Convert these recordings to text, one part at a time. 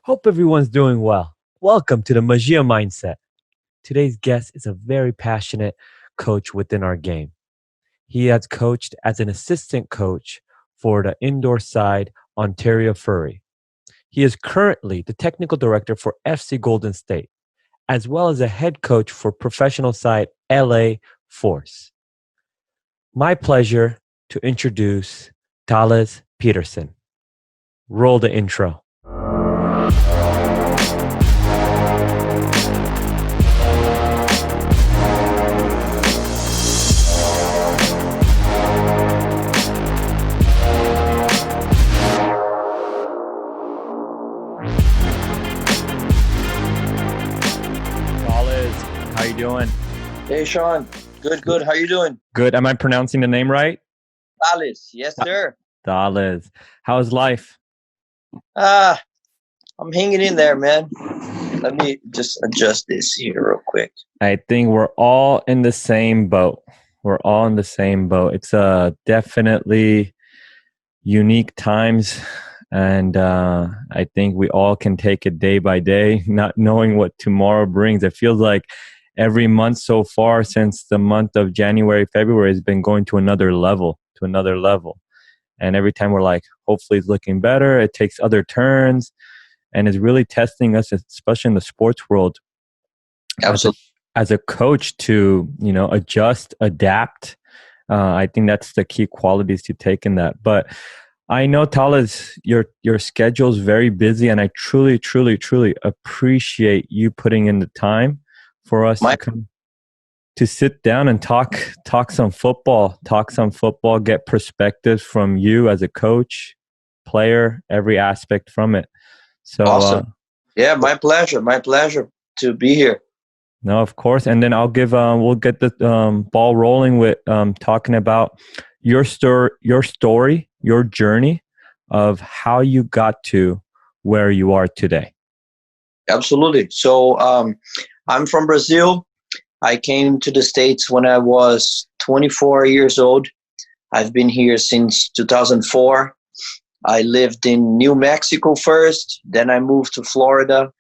Hope everyone's doing well. Welcome to the MAGIA Mindset. Today's guest is a very passionate coach within our game. He has coached as an assistant coach for the indoor side Ontario Furry. He is currently the technical director for FC Golden State, as well as a head coach for professional side LA Force. My pleasure to introduce Thales Peterson. Roll the intro. How you doing? Hey, Shawn. Good. How you doing? Good. Am I pronouncing the name right? Thales. Yes, sir. Thales. How's life? I'm hanging in there, man. Let me just adjust this here real quick. I think we're all in the same boat. It's definitely unique times. And I think we all can take it day by day, not knowing what tomorrow brings. It feels like every month so far since the month of January, February has been going to another level. And every time we're like, hopefully it's looking better. It takes other turns and is really testing us, especially in the sports world. Absolutely. As a coach to, adjust, adapt. I think that's the key qualities to take in that. But I know, Thales, your schedule is very busy, and I truly, truly, truly appreciate you putting in the time for us to sit down and talk some football, get perspectives from you as a coach, player, every aspect from it. So awesome. Yeah, my pleasure to be here. No, of course. And then we'll get the ball rolling with talking about your story, your journey of how you got to where you are today. Absolutely. So I'm from Brazil. I came to the States when I was 24 years old. I've been here since 2004. I lived in New Mexico first, then I moved to Florida,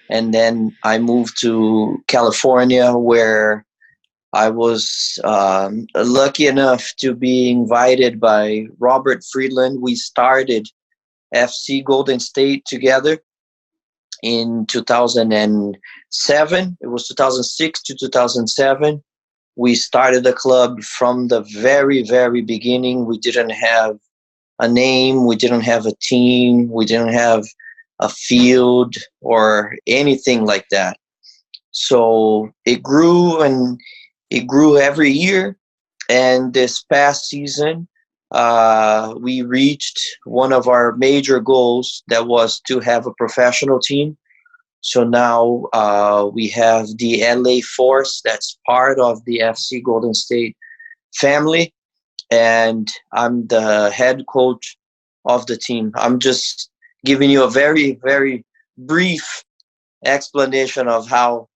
and then I moved to California, where I was lucky enough to be invited by Robert Friedland. We started FC Golden State together in 2007. It was 2006 to 2007. We started the club from the very, very beginning. We didn't have a name. We didn't have a team. We didn't have a field or anything like that. So it grew and it grew every year. And this past season, we reached one of our major goals, that was to have a professional team. So now we have the LA Force that's part of the FC Golden State family, and I'm the head coach of the team. I'm just giving you a very, very brief explanation of how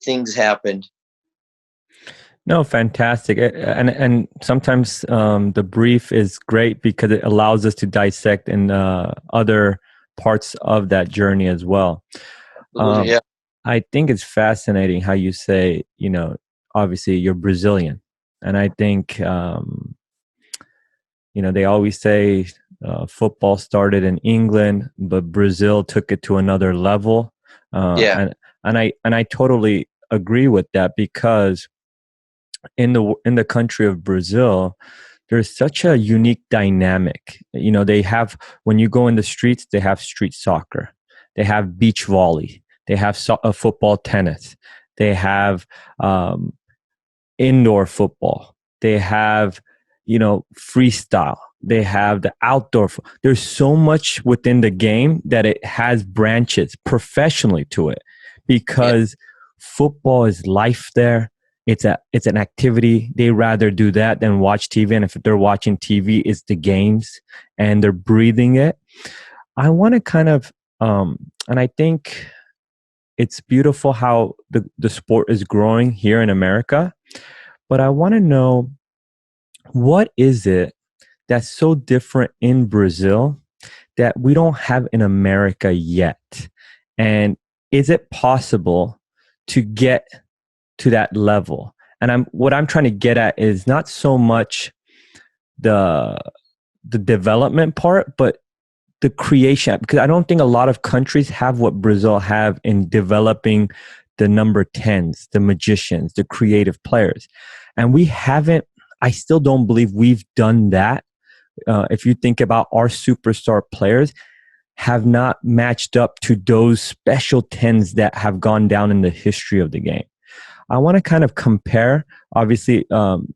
things happened. No, fantastic. And sometimes the brief is great because it allows us to dissect in other parts of that journey as well. Yeah. I think it's fascinating how you say, obviously you're Brazilian. And I think, they always say football started in England, but Brazil took it to another level. And I totally agree with that, because in the country of Brazil, there's such a unique dynamic. They have, when you go in the streets, they have street soccer, they have beach volley, they have football, tennis, they have indoor football, they have freestyle, they have the outdoor. There's so much within the game that it has branches professionally to it, because football is life there. It's an activity. They rather do that than watch TV. And if they're watching TV, it's the games and they're breathing it. I want to kind of, and I think it's beautiful how the sport is growing here in America. But I want to know, what is it that's so different in Brazil that we don't have in America yet? And is it possible to get to that level? And what I'm trying to get at is not so much the development part, but the creation, because I don't think a lot of countries have what Brazil have in developing the number 10s, the magicians, the creative players. And we haven't, I still don't believe we've done that. If you think about our superstar players, have not matched up to those special 10s that have gone down in the history of the game. I want to kind of compare, obviously,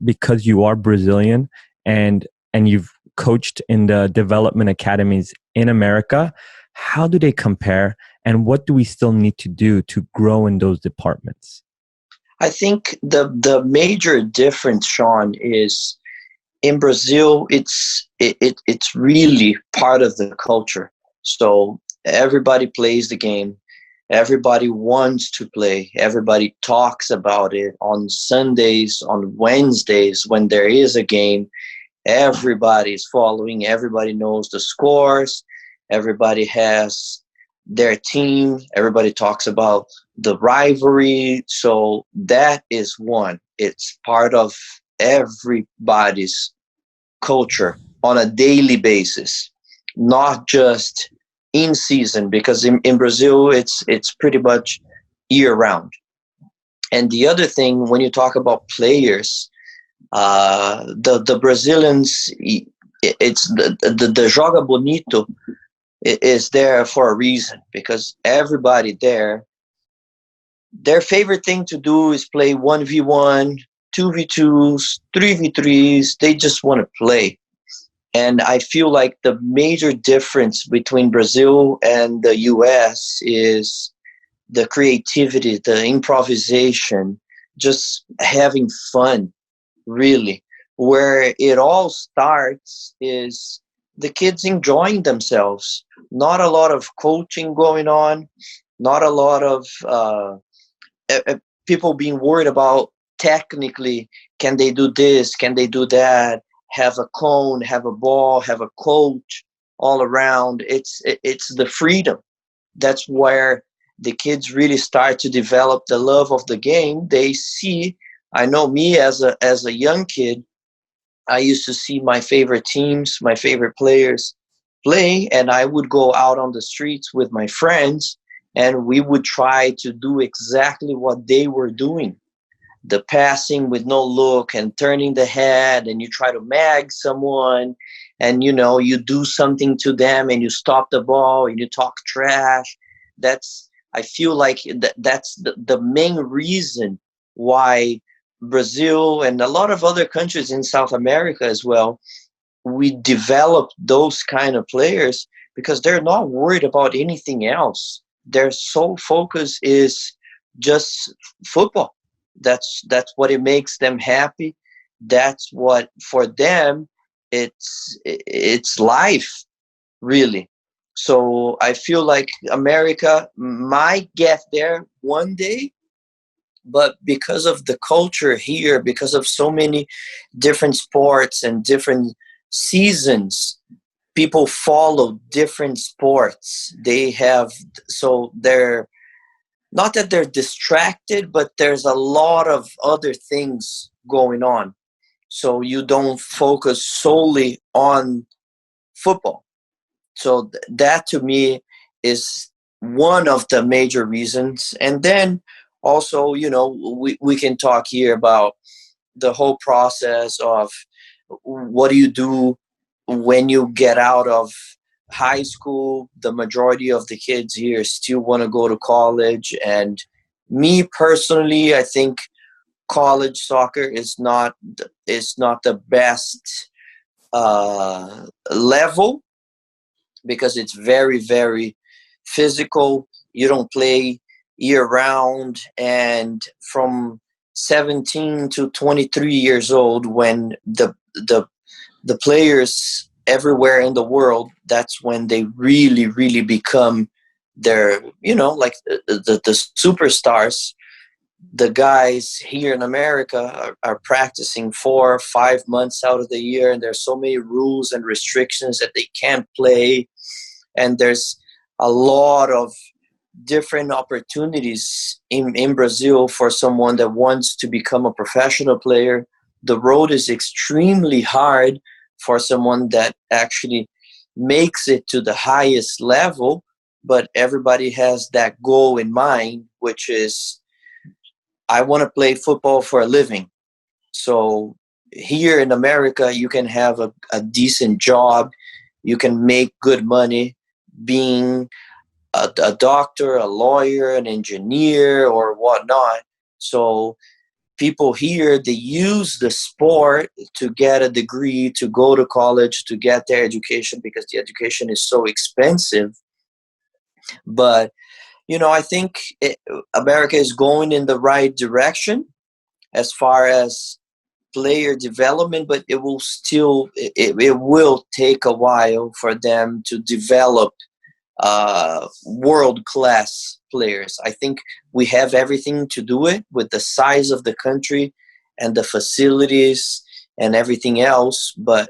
because you are Brazilian and you've coached in the development academies in America. How do they compare, and what do we still need to do to grow in those departments? I think the major difference, Shawn, is in Brazil, it's really part of the culture. So everybody plays the game. Everybody wants to play. Everybody talks about it on Sundays, on Wednesdays when there is a game. Everybody's following. Everybody knows the scores. Everybody has their team. Everybody talks about the rivalry. So that is one. It's part of everybody's culture on a daily basis, not just in season, because in Brazil it's pretty much year round. And the other thing, when you talk about players, the Brazilians, it's the joga bonito is there for a reason, because everybody there, their favorite thing to do is play 1v1, 2v2s, 3v3s. They just want to play. And I feel like the major difference between Brazil and the US is the creativity, the improvisation, just having fun, really. Where it all starts is the kids enjoying themselves. Not a lot of coaching going on, not a lot of people being worried about technically, can they do this, can they do that, have a cone, have a ball, have a coach all around. It's the freedom. That's where the kids really start to develop the love of the game. They see, I know me as a young kid, I used to see my favorite teams, my favorite players play, and I would go out on the streets with my friends and we would try to do exactly what they were doing. The passing with no look and turning the head, and you try to mag someone, and you do something to them and you stop the ball and you talk trash. I feel like that's the main reason why Brazil and a lot of other countries in South America as well, we develop those kind of players, because they're not worried about anything else. Their sole focus is just football. That's what it makes them happy. That's what, for them, it's life, really. So I feel like America might get there one day, but because of the culture here, because of so many different sports and different seasons, people follow different sports. They're not that they're distracted, but there's a lot of other things going on. So you don't focus solely on football. So that to me is one of the major reasons. And then also, we can talk here about the whole process of what do you do when you get out of high school. The majority of the kids here still want to go to college, and me personally, I think college soccer is not the best level, because it's very, very physical. You don't play year round, and from 17 to 23 years old, when the players everywhere in the world, that's when they really, really become their, like the superstars. The guys here in America are practicing 4 or 5 months out of the year, and there's so many rules and restrictions that they can't play. And there's a lot of different opportunities in Brazil for someone that wants to become a professional player. The road is extremely hard for someone that actually makes it to the highest level, but everybody has that goal in mind, which is, I want to play football for a living. So here in America, you can have a decent job, you can make good money being a doctor, a lawyer, an engineer, or whatnot. So people here, they use the sport to get a degree, to go to college, to get their education, because the education is so expensive. But I think America is going in the right direction as far as player development, but it will take a while for them to develop world class players. I think we have everything to do it with the size of the country and the facilities and everything else, but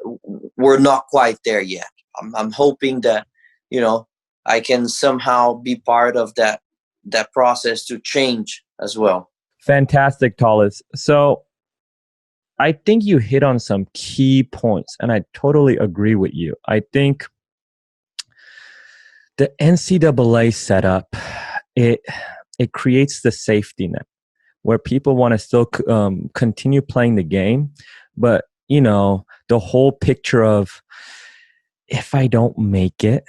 we're not quite there yet. I'm hoping that I can somehow be part of that process to change as well. Fantastic, Thales. So I think you hit on some key points, and I totally agree with you. I think the NCAA setup, it creates the safety net where people want to still continue playing the game, but the whole picture of, if I don't make it,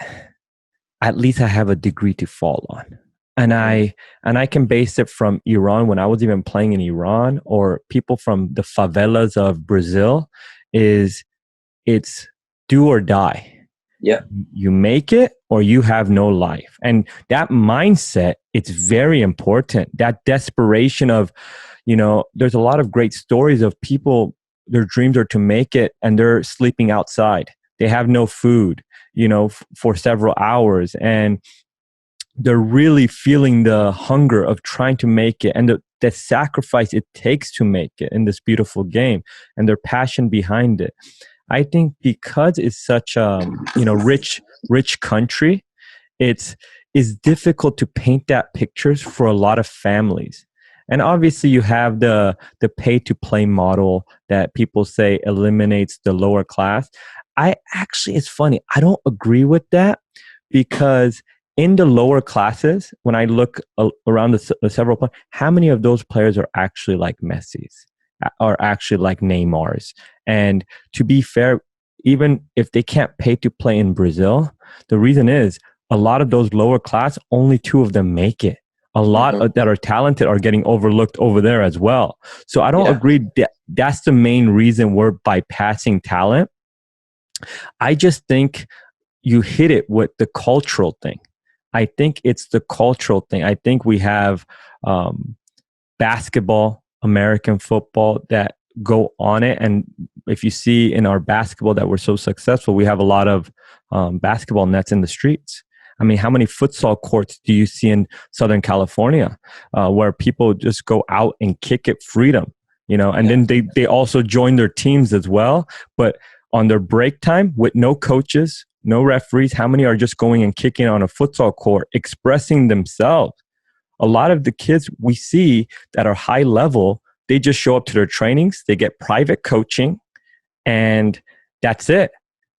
at least I have a degree to fall on. And I can base it from Iran, when I was even playing in Iran, or people from the favelas of Brazil. It's do or die. Yeah. You make it or you have no life. And that mindset, it's very important. That desperation of, there's a lot of great stories of people, their dreams are to make it and they're sleeping outside. They have no food, for several hours. And they're really feeling the hunger of trying to make it, and the sacrifice it takes to make it in this beautiful game, and their passion behind it. I think because it's such a rich country, it's difficult to paint that pictures for a lot of families. And obviously you have the pay to play model that people say eliminates the lower class. It's funny, I don't agree with that, because in the lower classes, when I look around the several players, how many of those players are actually like Messi's, are actually like Neymar's? And to be fair, even if they can't pay to play in Brazil, the reason is a lot of those lower class, only 2 of them make it. A lot that are talented are getting overlooked over there as well. So I don't agree that that's the main reason we're bypassing talent. I just think you hit it with the cultural thing. I think it's the cultural thing. I think we have basketball, American football that go on it. And if you see in our basketball that we're so successful, we have a lot of basketball nets in the streets. I mean, how many futsal courts do you see in Southern California where people just go out and kick it freedom, and then they also join their teams as well. But on their break time with no coaches, no referees, how many are just going and kicking on a futsal court, expressing themselves? A lot of the kids we see that are high level, they just show up to their trainings, they get private coaching, and that's it.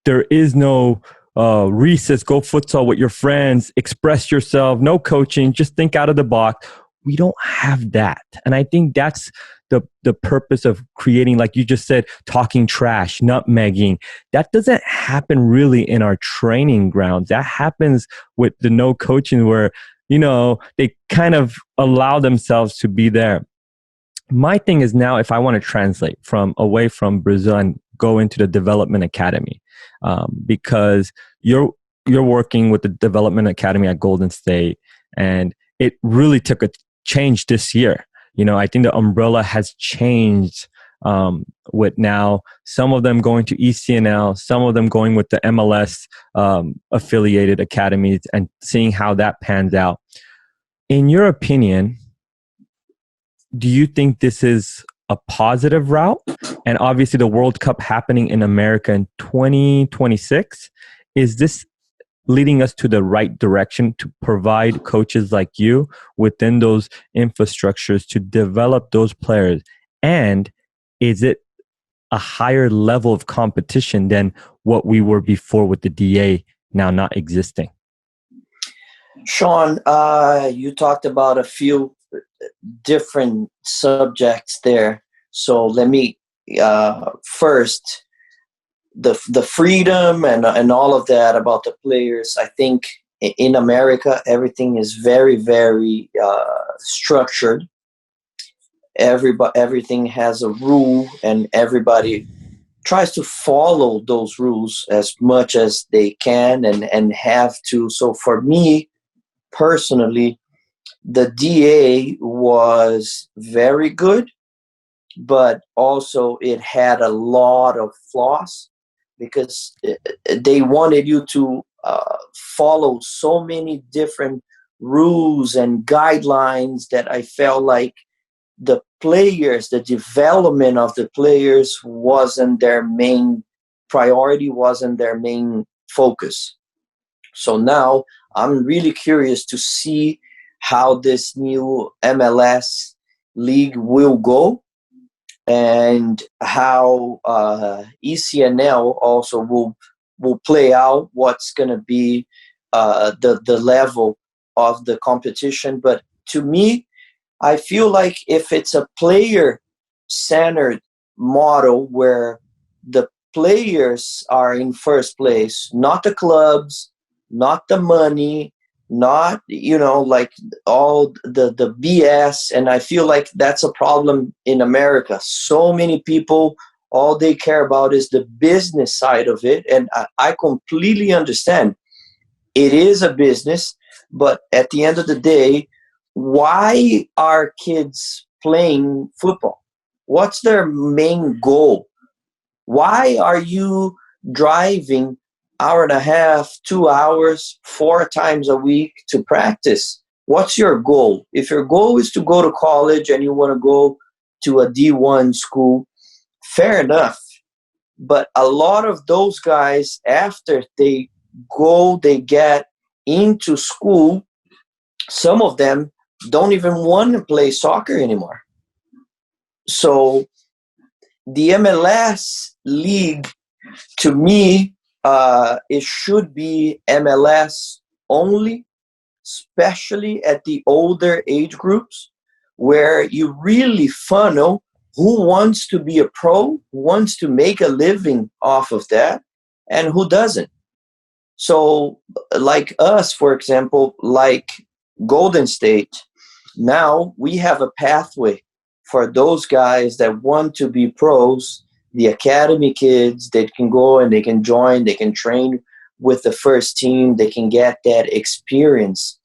There is no recess, go futsal with your friends, express yourself, no coaching, just think out of the box. We don't have that. And I think that's the purpose of creating, like you just said, talking trash, nutmegging. That doesn't happen really in our training grounds. That happens with the no coaching where, they kind of allow themselves to be there. My thing is now, if I want to translate from away from Brazil and go into the development academy, because you're working with the development academy at Golden State, and it really took a change this year. I think the umbrella has changed with now some of them going to ECNL, some of them going with the MLS affiliated academies, and seeing how that pans out. In your opinion, do you think this is a positive route? And obviously the World Cup happening in America in 2026, is this leading us to the right direction to provide coaches like you within those infrastructures to develop those players? And is it a higher level of competition than what we were before with the DA now not existing? Shawn, you talked about a few different subjects there. So let me first, the freedom and all of that about the players. I think in America everything is very, very structured. Everything has a rule, and everybody tries to follow those rules as much as they can and have to. So for me personally, the DA was very good, but also it had a lot of flaws because they wanted you to follow so many different rules and guidelines that I felt like the players, the development of the players wasn't their main priority, wasn't their main focus. So now I'm really curious to see how this new MLS league will go, and how ECNL also will play out. What's going to be the level of the competition? But to me, I feel like if it's a player-centered model where the players are in first place, not the clubs, not the money, not, like all the BS. And I feel like that's a problem in America. So many people, all they care about is the business side of it. And I completely understand. It is a business, but at the end of the day, why are kids playing football? What's their main goal? Why are you driving hour and a half, 2 hours, 4 times a week to practice? What's your goal? If your goal is to go to college and you want to go to a D1 school, fair enough. But a lot of those guys, after they get into school, some of them don't even want to play soccer anymore. So the MLS league, to me, it should be MLS only, especially at the older age groups, where you really funnel who wants to be a pro, who wants to make a living off of that, and who doesn't. So like us, for example, like Golden State, now we have a pathway for those guys that want to be pros, the academy kids that can go and they can join, they can train with the first team, they can get that experience.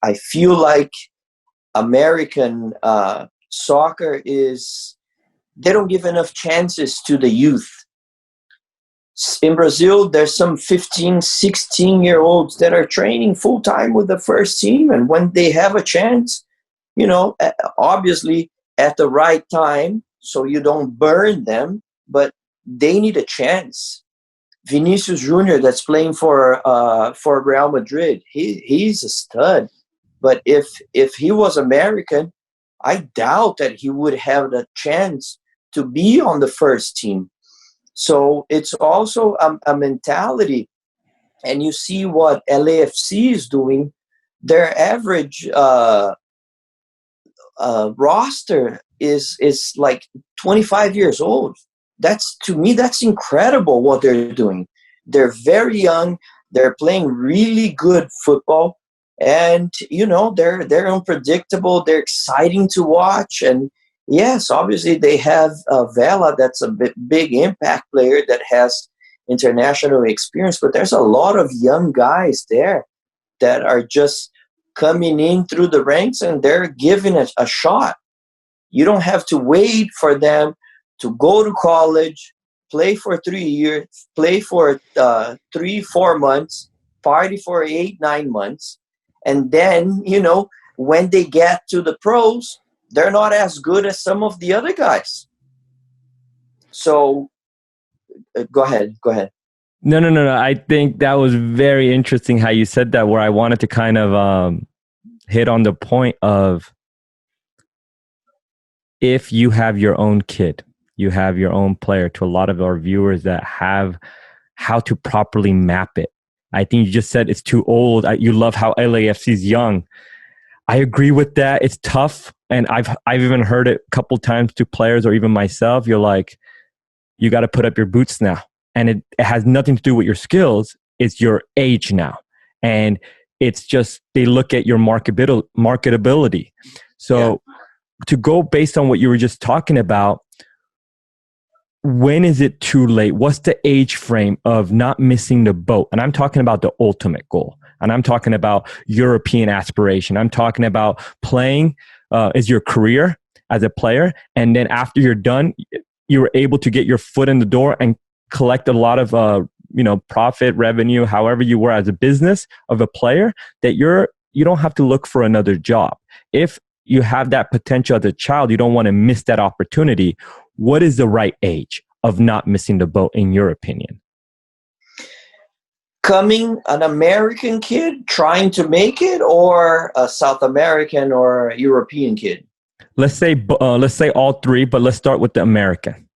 I feel like American soccer they don't give enough chances to the youth. In Brazil, there's some 15, 16-year-olds that are training full-time with the first team, and when they have a chance, obviously at the right time, so you don't burn them, but they need a chance. Vinicius Junior, that's playing for Real Madrid, he's a stud. But if he was American, I doubt that he would have the chance to be on the first team. So it's also a mentality. And you see what LAFC is doing. Their average roster is like 25 years old. To me, that's incredible what they're doing. They're very young. They're playing really good football. And, they're unpredictable. They're exciting to watch. And yes, obviously they have Vela, that's a big impact player that has international experience. But there's a lot of young guys there that are just coming in through the ranks, and they're giving it a shot. You don't have to wait for them to go to college, play for 3 years, play for 3-4 months, party for 8-9 months. And then, when they get to the pros, they're not as good as some of the other guys. So go ahead. No. I think that was very interesting how you said that, where I wanted to kind of hit on the point of, if you have your own kid, you have your own player, to a lot of our viewers that have how to properly map it. I think you just said it's too old. You love how LAFC is young. I agree with that. It's tough. And I've even heard it a couple times to players or even myself. You're like, you got to put up your boots now. And it has nothing to do with your skills. It's your age now. And it's just, they look at your marketability. So to go based on what you were just talking about, when is it too late? What's the age frame of not missing the boat? And I'm talking about the ultimate goal. And I'm talking about European aspiration. I'm talking about playing as your career as a player. And then after you're done, you were able to get your foot in the door and collect a lot of profit, revenue, however you were as a business of a player, that you don't have to look for another job. If you have that potential as a child, you don't want to miss that opportunity. What is the right age of not missing the boat, in your opinion? Coming an American kid trying to make it, or a South American or European kid? Let's say all three, but let's start with the American.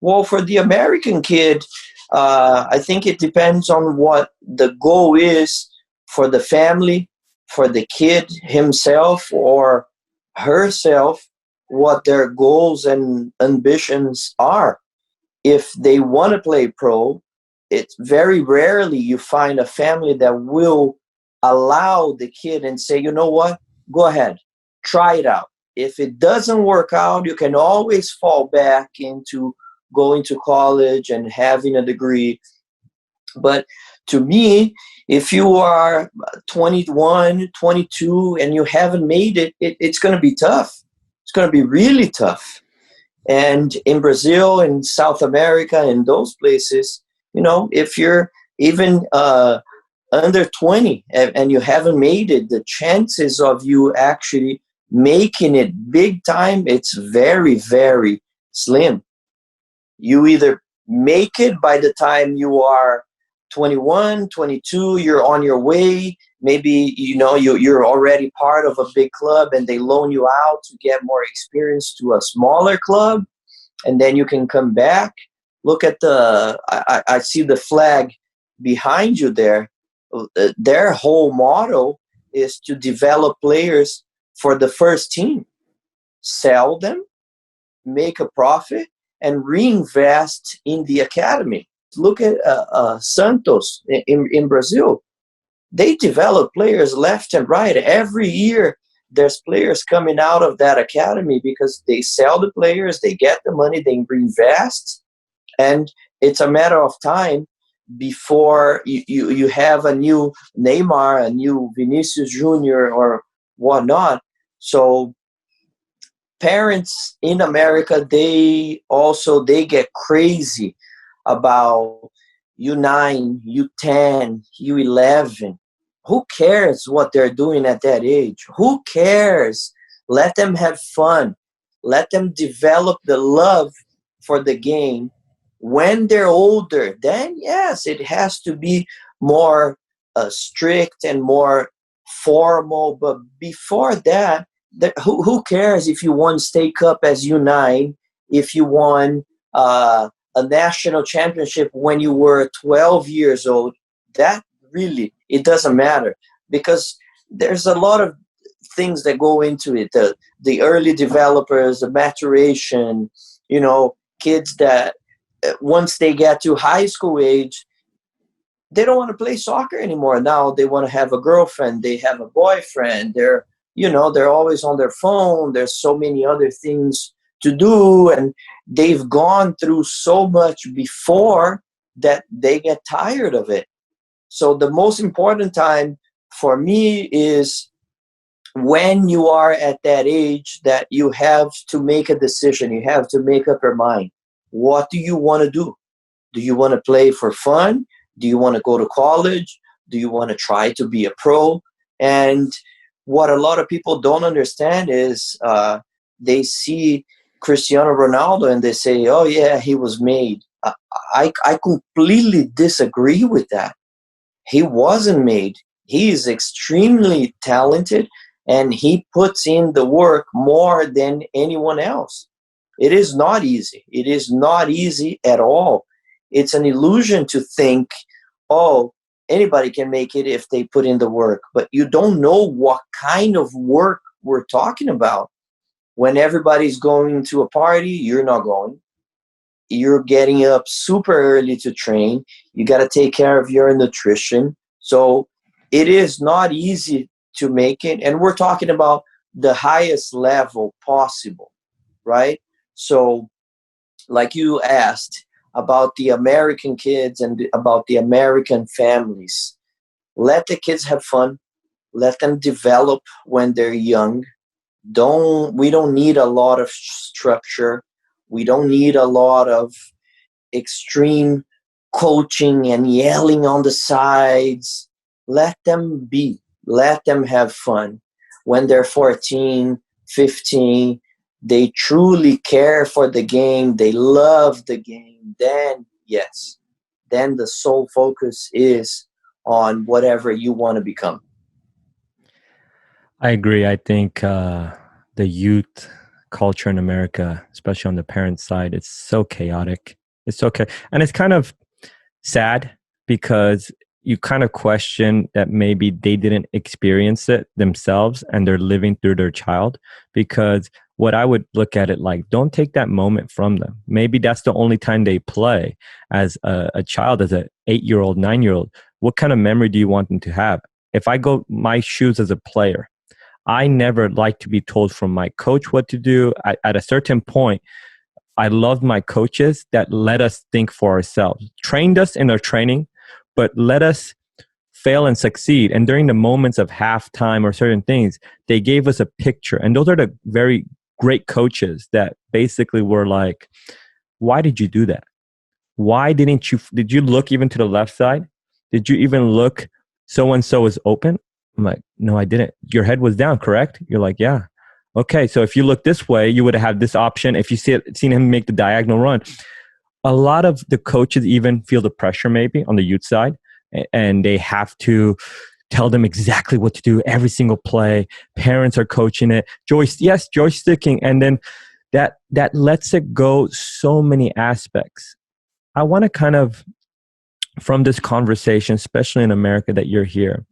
Well, for the American kid, I think it depends on what the goal is for the family, for the kid himself or herself, what their goals and ambitions are. If they want to play pro, it's very rarely you find a family that will allow the kid and say, you know what, go ahead, try it out. If it doesn't work out, you can always fall back into going to college and having a degree. But to me, if you are 21, 22, and you haven't made it, it's going to be tough. It's going to be really tough. And in Brazil and South America and those places, if you're even under 20 and you haven't made it, the chances of you actually making it big time, it's very, very slim. You either make it by the time you are 21, 22, you're on your way. Maybe, you're already part of a big club and they loan you out to get more experience to a smaller club. And then you can come back. Look at I see the flag behind you there. Their whole motto is to develop players for the first team, sell them, make a profit, and reinvest in the academy. Look at Santos in Brazil. They develop players left and right. Every year, there's players coming out of that academy because they sell the players, they get the money, they reinvest, and it's a matter of time before you have a new Neymar, a new Vinicius Junior or whatnot. So parents in America, they get crazy about U9, U10, U11. Who cares what they're doing at that age? Who cares? Let them have fun. Let them develop the love for the game. When they're older, then yes, it has to be more strict and more formal. But before that, who cares if you won State Cup as U9, if you won a national championship when you were 12 years old? That really, it doesn't matter, because there's a lot of things that go into it. The early developers, the maturation, kids that once they get to high school age, they don't want to play soccer anymore. Now they want to have a girlfriend, they have a boyfriend, they're always on their phone. There's so many other things to do, and they've gone through so much before that they get tired of it. So the most important time for me is when you are at that age that you have to make a decision. You have to make up your mind. What do you want to do? Do you want to play for fun? Do you want to go to college? Do you want to try to be a pro? And what a lot of people don't understand is they see Cristiano Ronaldo and they say, oh yeah, he was made. I, I completely disagree with that. He wasn't made. He is extremely talented, and he puts in the work more than anyone else. It is not easy. It is not easy at all. It's an illusion to think, oh, anybody can make it if they put in the work. But you don't know what kind of work we're talking about. When everybody's going to a party, you're not going. You're getting up super early to train. You got to take care of your nutrition. So it is not easy to make it. And we're talking about the highest level possible, right? So, like you asked about the American kids and about the American families, let the kids have fun. Let them develop when they're young. We don't need a lot of structure. We don't need a lot of extreme coaching and yelling on the sides. Let them be. Let them have fun. When they're 14, 15, they truly care for the game, they love the game, then yes, then the sole focus is on whatever you want to become. I agree. I think the youth culture in America, especially on the parent side, it's so chaotic. It's so and it's kind of sad because you kind of question that maybe they didn't experience it themselves and they're living through their child. Because what I would look at it like, don't take that moment from them. Maybe that's the only time they play as a child, as an 8-year-old, 9-year-old. What kind of memory do you want them to have? If I go my shoes as a player, I never like to be told from my coach what to do. At a certain point, I loved my coaches that let us think for ourselves, trained us in our training, but let us fail and succeed. And during the moments of halftime or certain things, they gave us a picture. And those are the very great coaches that basically were like, why did you do that? Why did you look even to the left side? Did you even look, so and so is open? I'm like, no, I didn't. Your head was down, correct? You're like, yeah. Okay, so if you look this way, you would have this option. If you seen him make the diagonal run, a lot of the coaches even feel the pressure maybe on the youth side, and they have to tell them exactly what to do every single play. Parents are coaching it. Joysticking, and then that lets it go so many aspects. I want to kind of, from this conversation, especially in America that you're here,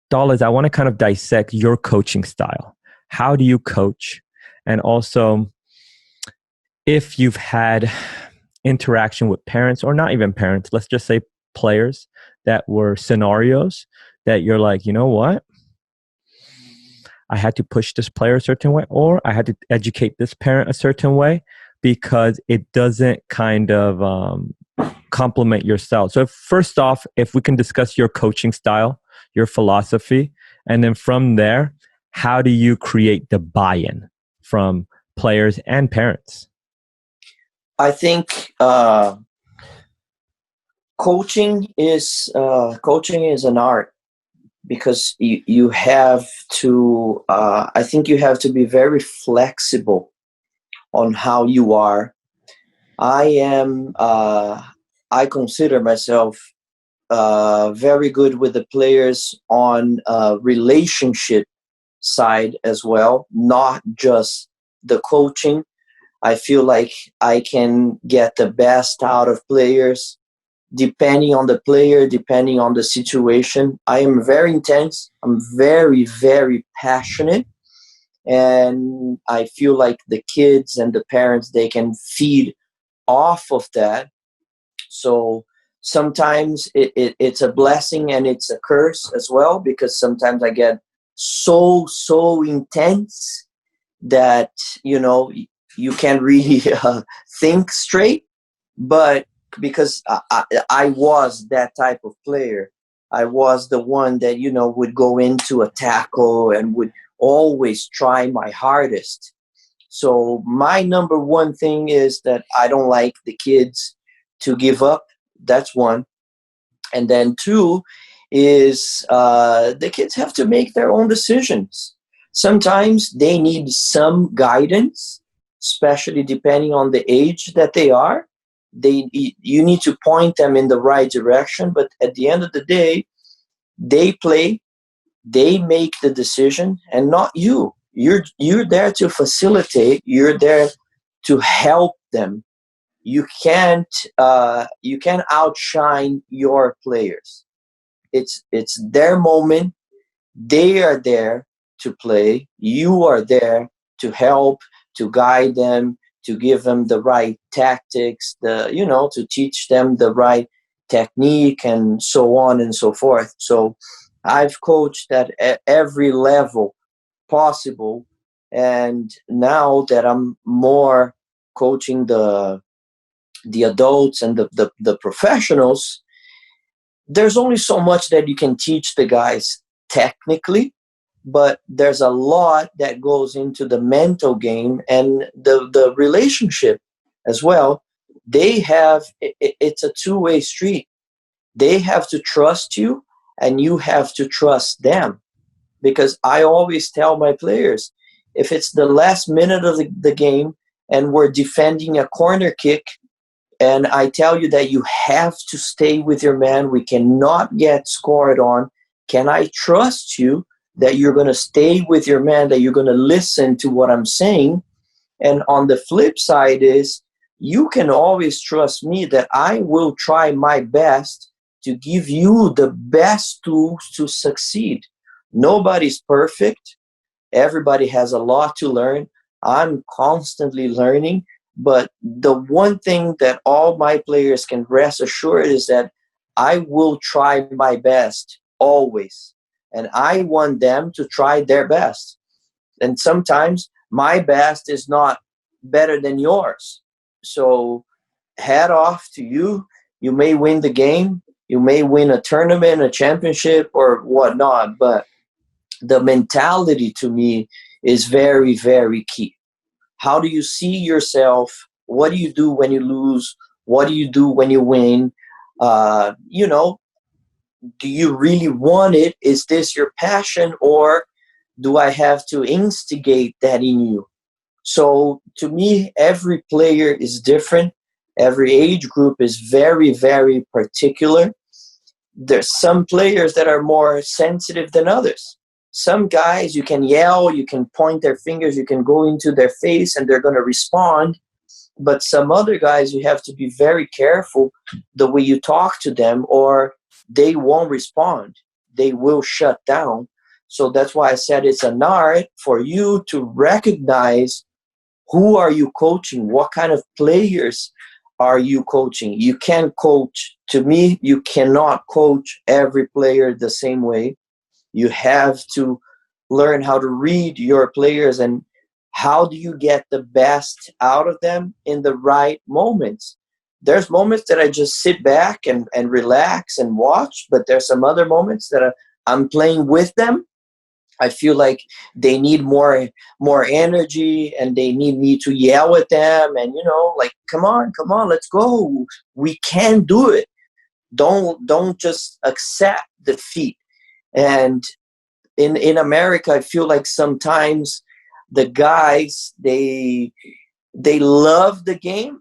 Thales, I want to kind of dissect your coaching style. How do you coach? And also, if you've had interaction with parents, or not even parents, let's just say players, that were scenarios that you're like, you know what? I had to push this player a certain way, or I had to educate this parent a certain way because it doesn't kind of complement yourself. So first off, if we can discuss your coaching style, your philosophy, and then from there, how do you create the buy-in from players and parents? I think coaching is an art, because you have to. I think you have to be very flexible on how you are. I am. I consider myself very good with the players on relationship side as well, not just the coaching. I feel like I can get the best out of players depending on the player, depending on the situation. I am very intense. I'm very, very passionate. And I feel like the kids and the parents, they can feed off of that. So sometimes it's a blessing and it's a curse as well, because sometimes I get so intense that, you can't really think straight. But because I was that type of player, I was the one that, would go into a tackle and would always try my hardest. So my number one thing is that I don't like the kids to give up. That's one. And then two is the kids have to make their own decisions. Sometimes they need some guidance, especially depending on the age that they are. You need to point them in the right direction, but at the end of the day, they play, they make the decision, and not you. You're there to facilitate, you're there to help them. You can't outshine your players. It's their moment. They are there to play. You are there to help, to guide them, to give them the right tactics, to teach them the right technique, and so on and so forth. So I've coached at every level possible, and now that I'm more coaching the adults and the professionals, there's only so much that you can teach the guys technically, but there's a lot that goes into the mental game and the relationship as well. It's a two-way street. They have to trust you, and you have to trust them. Because I always tell my players, if it's the last minute of the game and we're defending a corner kick, and I tell you that you have to stay with your man, we cannot get scored on, can I trust you that you're going to stay with your man, that you're going to listen to what I'm saying? And on the flip side is, you can always trust me that I will try my best to give you the best tools to succeed. Nobody's perfect. Everybody has a lot to learn. I'm constantly learning. But the one thing that all my players can rest assured is that I will try my best always. And I want them to try their best. And sometimes my best is not better than yours. So hat off to you. You may win the game. You may win a tournament, a championship, or whatnot. But the mentality to me is very, very key. How do you see yourself? What do you do when you lose? What do you do when you win? Uh, you know, do you really want it? Is this your passion, or do I have to instigate that in you? So to me, every player is different. Every age group is very, very particular. There's some players that are more sensitive than others. Some guys, you can yell, you can point their fingers, you can go into their face, and they're going to respond. But some other guys, you have to be very careful the way you talk to them, or they won't respond. They will shut down. So that's why I said it's an art for you to recognize, who are you coaching? What kind of players are you coaching? You can't coach, to me, you cannot coach every player the same way. You have to learn how to read your players, and how do you get the best out of them in the right moments. There's moments that I just sit back and relax and watch, but there's some other moments that I'm playing with them. I feel like they need more energy, and they need me to yell at them, and like, come on, let's go. We can do it. Don't just accept defeat. And in America, I feel like sometimes the guys, they love the game,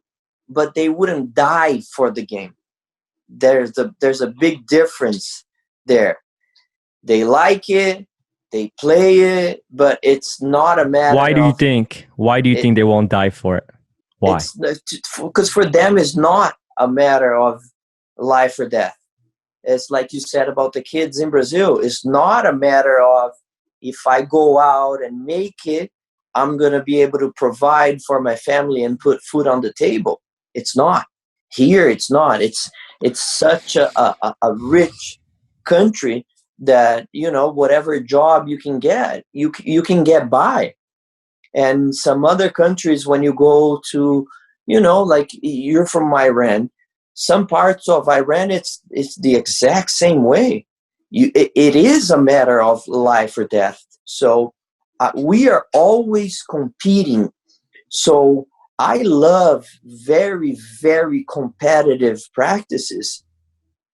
but they wouldn't die for the game. There's a big difference there. They like it, they play it, but it's not a matter Why do you of think? Why do you think they won't die for it? Why? it's because for them it's not a matter of life or death. It's like you said about the kids in Brazil. It's not a matter of, if I go out and make it, I'm going to be able to provide for my family and put food on the table. It's not. Here, it's not. It's such a rich country that, whatever job you can get, you can get by. And some other countries, when you go to, like, you're from Iran, some parts of Iran, it's the exact same way. It is a matter of life or death. So we are always competing. So I love very, very competitive practices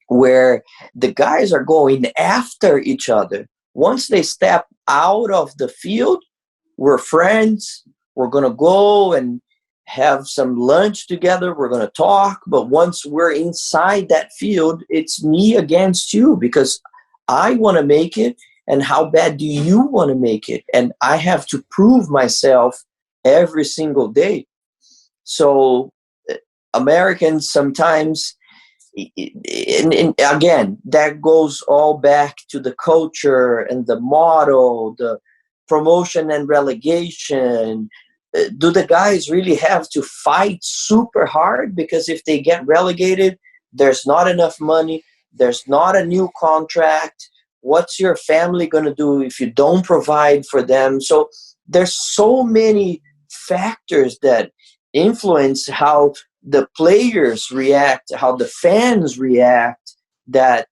where the guys are going after each other. Once they step out of the field, we're friends. We're going to go have some lunch together. We're going to talk. But once we're inside that field, it's me against you, because I want to make it. And how bad do you want to make it? And I have to prove myself every single day. So Americans sometimes, and again, that goes all back to the culture and the model, the promotion and relegation. Do the guys really have to fight super hard? Because if they get relegated, there's not enough money, there's not a new contract. What's your family going to do if you don't provide for them? So there's so many factors that influence how the players react, how the fans react, that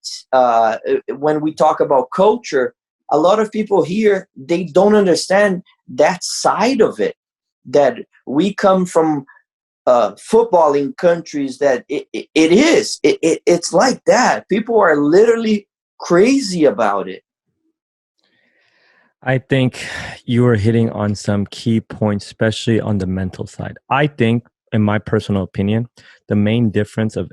when we talk about culture, a lot of people here, they don't understand that side of it, that we come from footballing countries that it's like that. People are literally crazy about it. I think you are hitting on some key points, especially on the mental side. I think, in my personal opinion, the main difference of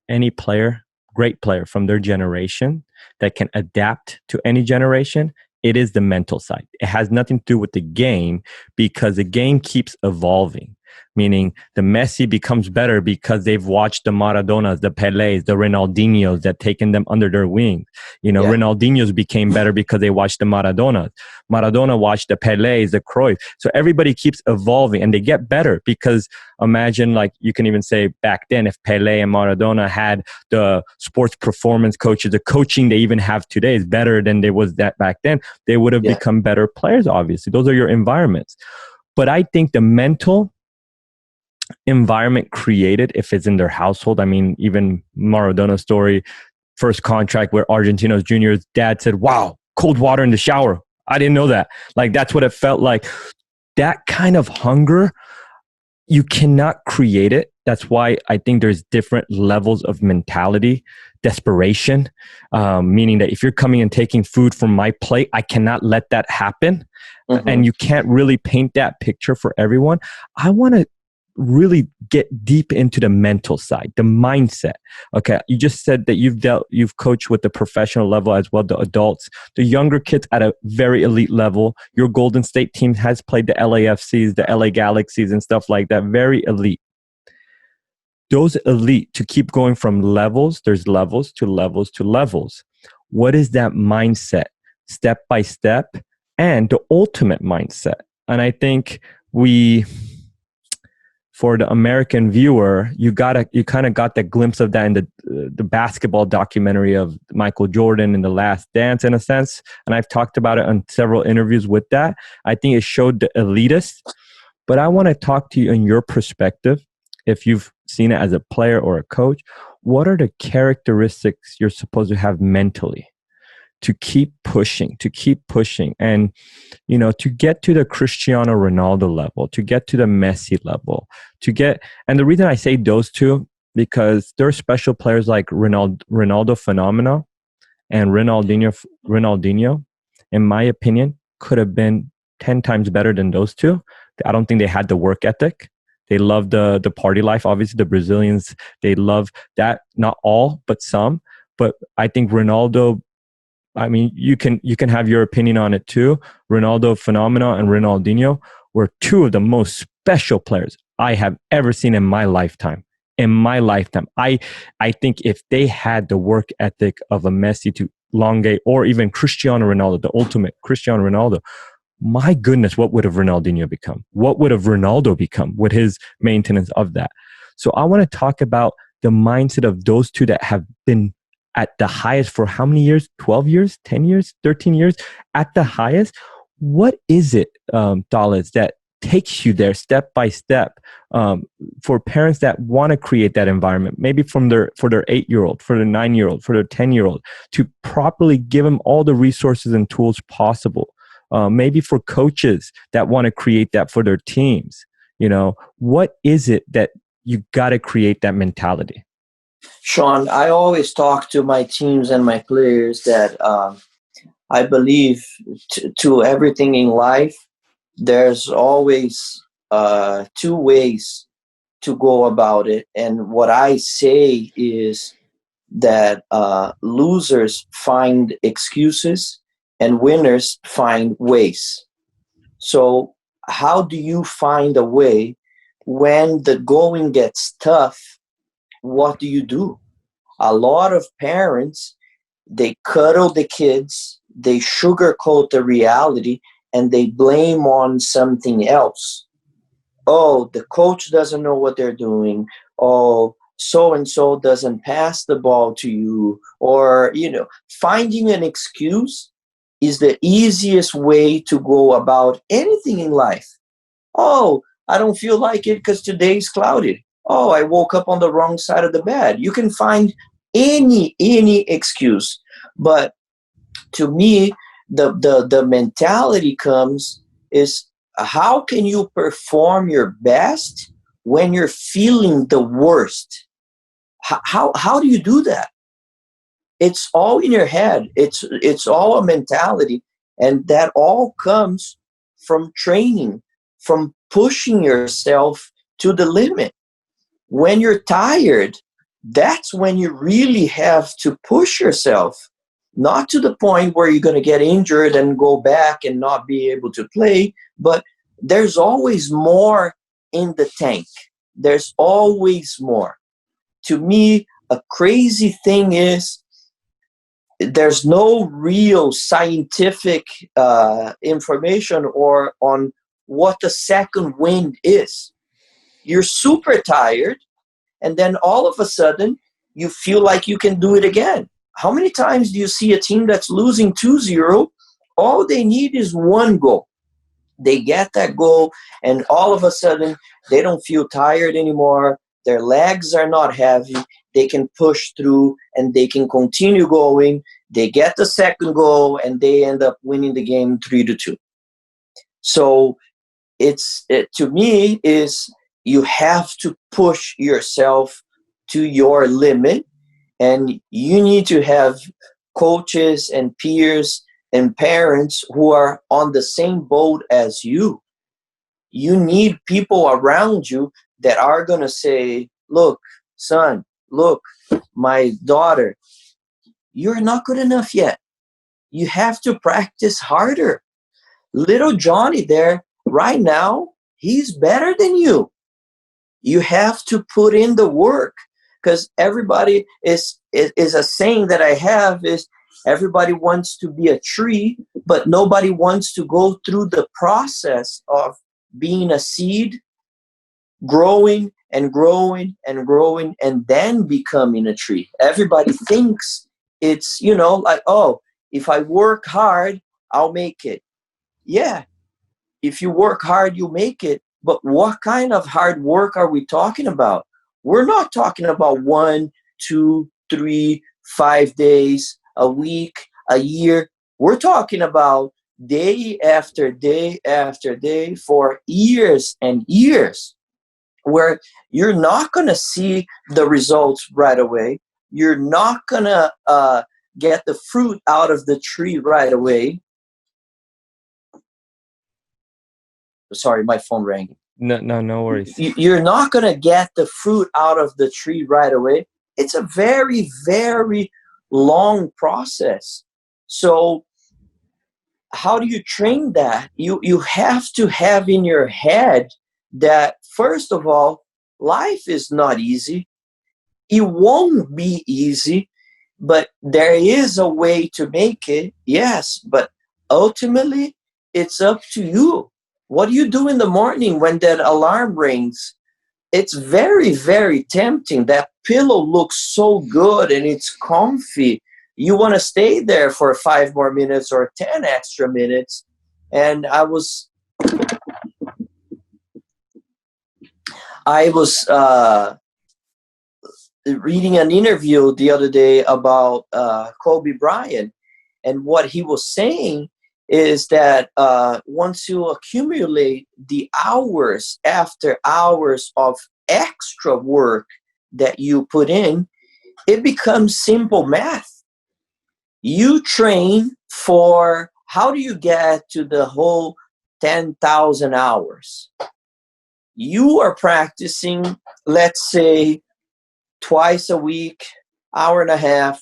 any player, great player from their generation that can adapt to any generation, it is the mental side. It has nothing to do with the game, because the game keeps evolving. Meaning the Messi becomes better because they've watched the Maradonas, the Pelés, the Ronaldinhos that taken them under their wing. You know, yeah. Ronaldinhos became better because they watched the Maradonas. Maradona watched the Pelés, the Cruyff. So everybody keeps evolving and they get better, because imagine, like, you can even say back then, if Pelé and Maradona had the sports performance coaches, the coaching they even have today is better than they was that back then, they would have become better players, obviously. Those are your environments. But I think the mental environment created, if it's in their household. I mean, even Maradona's story, first contract where Argentinos Junior's dad said, "Wow, cold water in the shower. I didn't know that." Like, that's what it felt like. That kind of hunger, you cannot create it. That's why I think there's different levels of mentality, desperation, meaning that if you're coming and taking food from my plate, I cannot let that happen. Mm-hmm. And you can't really paint that picture for everyone. I want to really get deep into the mental side, the mindset. Okay, you just said that you've coached with the professional level as well, the adults, the younger kids at a very elite level. Your Golden State team has played the LAFCs, the LA Galaxies and stuff like that, very elite. Those elite, to keep going from levels, there's levels to levels to levels. What is that mindset, step by step, and the ultimate mindset? And I think for the American viewer, you kind of got that glimpse of that in the basketball documentary of Michael Jordan in The Last Dance, in a sense. And I've talked about it on several interviews with that. I think it showed the elitist. But I want to talk to you in your perspective, if you've seen it as a player or a coach. What are the characteristics you're supposed to have mentally to keep pushing, and, you know, to get to the Cristiano Ronaldo level, to get to the Messi level, and the reason I say those two, because there are special players like Ronaldo Phenomena and Ronaldinho, in my opinion, could have been 10 times better than those two. I don't think they had the work ethic. They love the party life. Obviously, the Brazilians, they love that. Not all, but some. But I think Ronaldo, I mean, you can have your opinion on it too. Ronaldo Phenomena and Ronaldinho were two of the most special players I have ever seen in my lifetime. I think if they had the work ethic of a Messi to Longue, or even Cristiano Ronaldo, the ultimate Cristiano Ronaldo, my goodness, what would have Ronaldinho become? What would have Ronaldo become with his maintenance of that? So I want to talk about the mindset of those two that have been at the highest for how many years? 12 years, 10 years, 13 years at the highest. What is it, Thales, that takes you there step by step, for parents that want to create that environment, maybe for their 8-year-old, for their 9-year-old, for their 10-year-old, to properly give them all the resources and tools possible? Maybe for coaches that want to create that for their teams. You know, what is it that you got to create that mentality? Shawn, I always talk to my teams and my players that I believe to everything in life, there's always two ways to go about it. And what I say is that losers find excuses and winners find ways. So, how do you find a way when the going gets tough? What do you do? A lot of parents, they cuddle the kids, they sugarcoat the reality, and they blame on something else. Oh, the coach doesn't know what they're doing. Oh, so and so doesn't pass the ball to you. Or, finding an excuse is the easiest way to go about anything in life. Oh, I don't feel like it because today's cloudy. Oh, I woke up on the wrong side of the bed. You can find any excuse. But to me, the mentality comes is, how can you perform your best when you're feeling the worst? How do you do that? It's all in your head. It's all a mentality, and that all comes from training, from pushing yourself to the limit. When you're tired, that's when you really have to push yourself, not to the point where you're going to get injured and go back and not be able to play, but there's always more in the tank. There's always more. To me, a crazy thing is there's no real scientific information or on what the second wind is. You're super tired, and then all of a sudden you feel like you can do it again. How many times do you see a team that's losing 2-0? All they need is one goal. They get that goal, and all of a sudden they don't feel tired anymore. Their legs are not heavy. They can push through and they can continue going. They get the second goal and they end up winning the game 3-2. So to me is, you have to push yourself to your limit, and you need to have coaches and peers and parents who are on the same boat as you. You need people around you that are going to say, look, son, look, my daughter, you're not good enough yet. You have to practice harder. Little Johnny there right now, he's better than you. You have to put in the work, because everybody is a saying that I have is, everybody wants to be a tree, but nobody wants to go through the process of being a seed, growing and growing and growing, and then becoming a tree. Everybody thinks it's, like, oh, if I work hard, I'll make it. Yeah, if you work hard, you make it. But what kind of hard work are we talking about? We're not talking about 1, 2, 3, 5 days, a week, a year. We're talking about day after day after day for years and years, where you're not going to see the results right away. You're not going to get the fruit out of the tree right away. Sorry, my phone rang. No worries. You're not going to get the fruit out of the tree right away. It's a very, very long process. So how do you train that? You have to have in your head that, first of all, life is not easy. It won't be easy, but there is a way to make it, yes, but ultimately it's up to you. What do you do in the morning when that alarm rings? It's very, very tempting. That pillow looks so good and it's comfy. You want to stay there for 5 more minutes or 10 extra minutes. And I was reading an interview the other day about Kobe Bryant, and what he was saying is that once you accumulate the hours after hours of extra work that you put in, it becomes simple math. You train for, how do you get to the whole 10,000 hours? You are practicing, let's say, twice a week, hour and a half.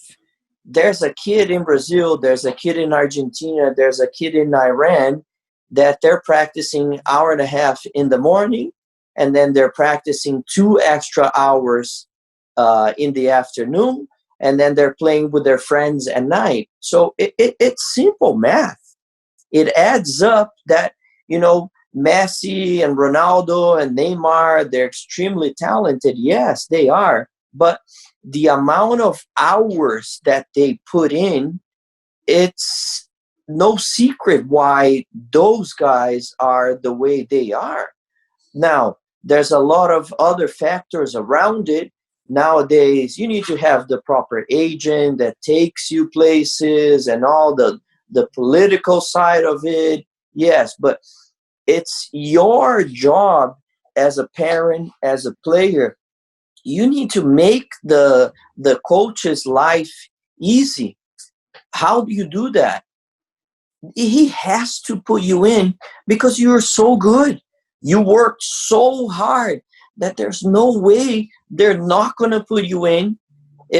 There's a kid in Brazil, there's a kid in Argentina, there's a kid in Iran that they're practicing hour and a half in the morning, and then they're practicing 2 extra hours in the afternoon, and then they're playing with their friends at night. So it's simple math. It adds up that, Messi and Ronaldo and Neymar, they're extremely talented. Yes, they are. But the amount of hours that they put in, it's no secret why those guys are the way they are. Now, there's a lot of other factors around it. Nowadays, you need to have the proper agent that takes you places and all the political side of it. Yes, but it's your job as a parent, as a player. You need to make the coach's life easy. How do you do that? He has to put you in because you're so good. You worked so hard that there's no way they're not going to put you in.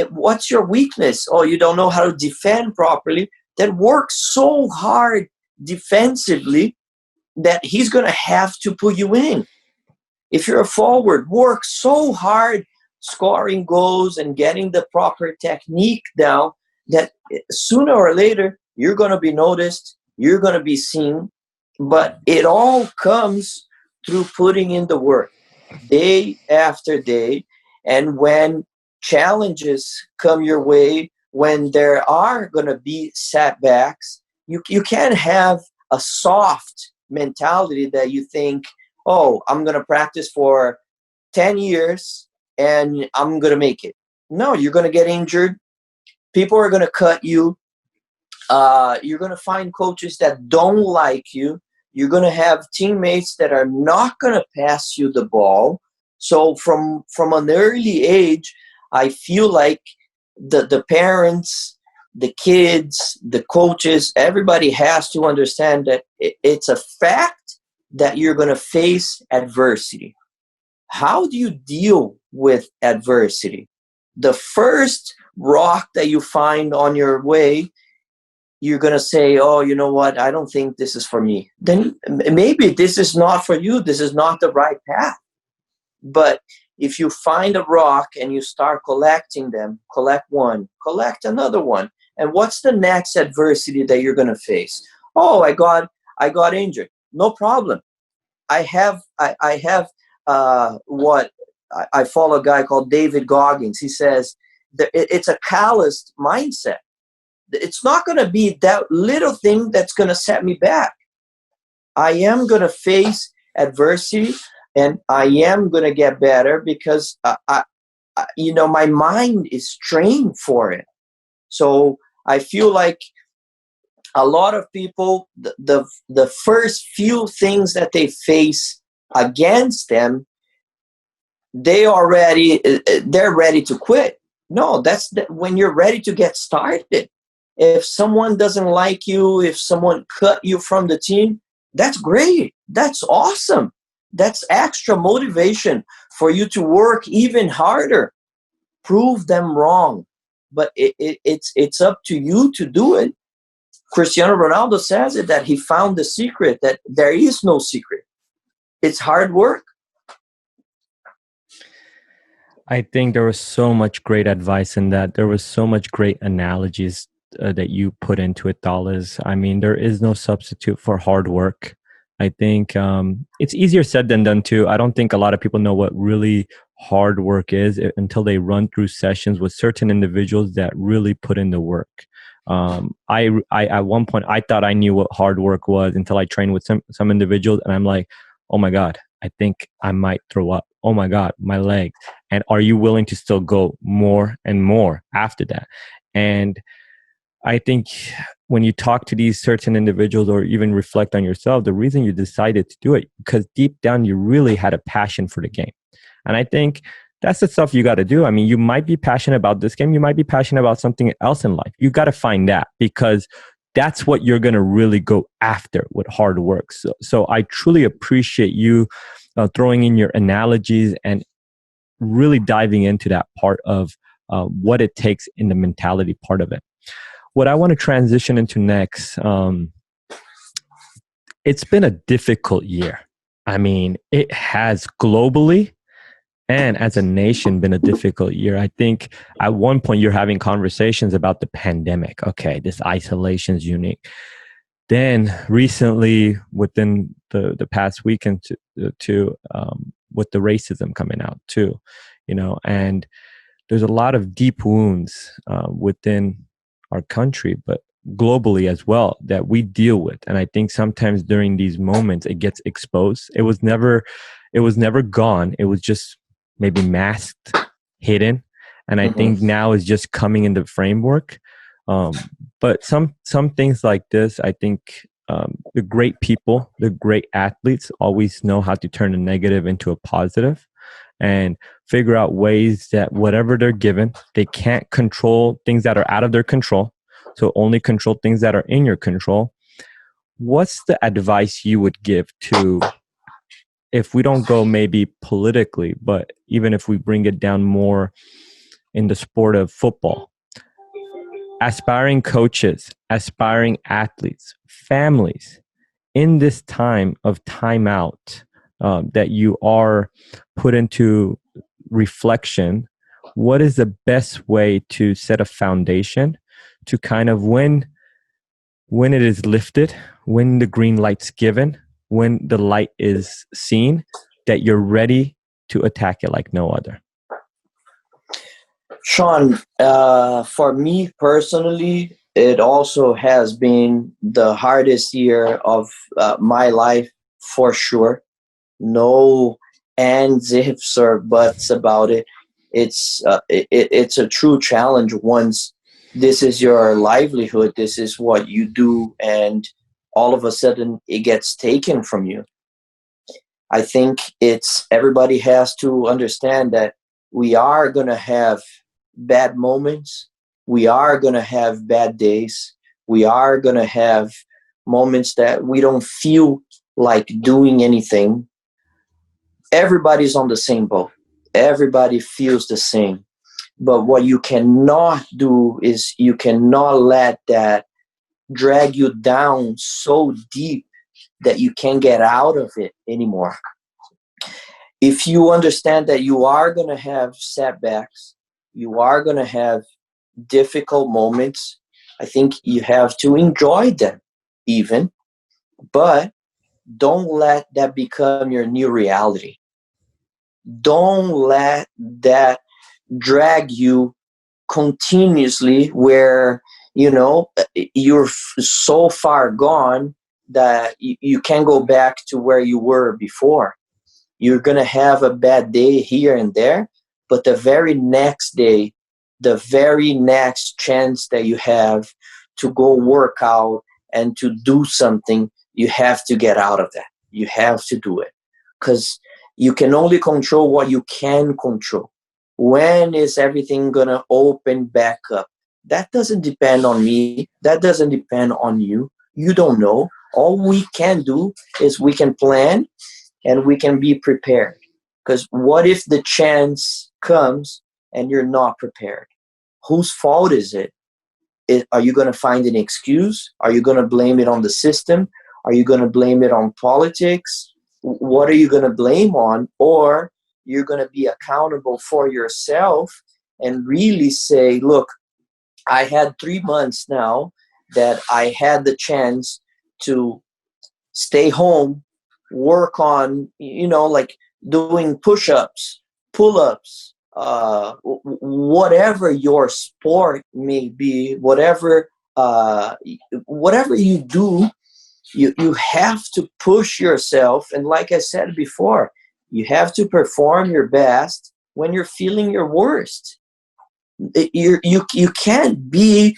What's your weakness? Oh, you don't know how to defend properly. Then work so hard defensively that he's going to have to put you in. If you're a forward, work so hard scoring goals and getting the proper technique down that sooner or later you're going to be noticed, you're going to be seen. But it all comes through putting in the work day after day. And when challenges come your way, when there are going to be setbacks, you can't have a soft mentality that you think, oh, I'm going to practice for 10 years and I'm going to make it. No, you're going to get injured. People are going to cut you. You're going to find coaches that don't like you. You're going to have teammates that are not going to pass you the ball. So from an early age, I feel like the parents, the kids, the coaches, everybody has to understand that it's a fact that you're going to face adversity. How do you deal with adversity? The first rock that you find on your way, you're going to say, oh, you know what? I don't think this is for me. Then maybe this is not for you. This is not the right path. But if you find a rock and you start collecting them, collect one, collect another one. And what's the next adversity that you're going to face? Oh, I got injured. No problem. I have what I follow a guy called David Goggins. He says that it's a calloused mindset. It's not going to be that little thing that's going to set me back. I am going to face adversity and I am going to get better because my mind is trained for it. So I feel like a lot of people, the first few things that they face against them, they're ready to quit. No, when you're ready to get started. If someone doesn't like you, if someone cut you from the team, that's great. That's awesome. That's extra motivation for you to work even harder. Prove them wrong. But it's up to you to do it. Cristiano Ronaldo says it, that he found the secret, that there is no secret. It's hard work. I think there was so much great advice in that. There was so much great analogies that you put into it, Thales. I mean, there is no substitute for hard work. I think it's easier said than done too. I don't think a lot of people know what really hard work is until they run through sessions with certain individuals that really put in the work. I at one point I thought I knew what hard work was until I trained with some individuals, and I'm like, oh my God, I think I might throw up. Oh my God, my legs. And are you willing to still go more and more after that? And I think when you talk to these certain individuals or even reflect on yourself, the reason you decided to do it, because deep down you really had a passion for the game. And I think that's the stuff you got to do. I mean, you might be passionate about this game. You might be passionate about something else in life. You got to find that, because that's what you're going to really go after with hard work. So I truly appreciate you throwing in your analogies and really diving into that part of what it takes in the mentality part of it. What I want to transition into next, it's been a difficult year. I mean, it has globally and as a nation been a difficult year. I think at one point you're having conversations about the pandemic. Okay, this isolation is unique. Then recently, within the past weekend to with the racism coming out too, and there's a lot of deep wounds within our country, but globally as well, that we deal with. And I think sometimes during these moments it gets exposed. It was never gone. It was just maybe masked, hidden. And I think now is just coming into framework. But some things like this, I think the great people, the great athletes always know how to turn a negative into a positive and figure out ways that whatever they're given, they can't control things that are out of their control. So only control things that are in your control. What's the advice you would give to, if we don't go maybe politically, but even if we bring it down more in the sport of football, aspiring coaches, aspiring athletes, families, in this time of timeout that you are put into reflection, what is the best way to set a foundation to kind of when it is lifted, when the green light's given, when the light is seen, that you're ready to attack it like no other? Shawn, for me personally, it also has been the hardest year of my life for sure. No ands, ifs, or buts about it. It's a true challenge once this is your livelihood, this is what you do, and all of a sudden it gets taken from you. I think everybody has to understand that we are going to have bad moments. We are going to have bad days. We are going to have moments that we don't feel like doing anything. Everybody's on the same boat. Everybody feels the same. But what you cannot do is you cannot let that drag you down so deep that you can't get out of it anymore. If you understand that you are going to have setbacks, you are going to have difficult moments, I think you have to enjoy them even, but don't let that become your new reality. Don't let that drag you continuously where, you're so far gone that you can't go back to where you were before. You're going to have a bad day here and there, but the very next day, the very next chance that you have to go work out and to do something, you have to get out of that. You have to do it because you can only control what you can control. When is everything going to open back up? That doesn't depend on me. That doesn't depend on you. You don't know. All we can do is we can plan and we can be prepared. Because what if the chance comes and you're not prepared? Whose fault is it? Are you going to find an excuse? Are you going to blame it on the system? Are you going to blame it on politics? What are you going to blame on? Or you're going to be accountable for yourself and really say, look, I had 3 months now that I had the chance to stay home, work on, like doing push-ups, pull-ups, whatever your sport may be, whatever you do, you have to push yourself. And like I said before, you have to perform your best when you're feeling your worst. You can't be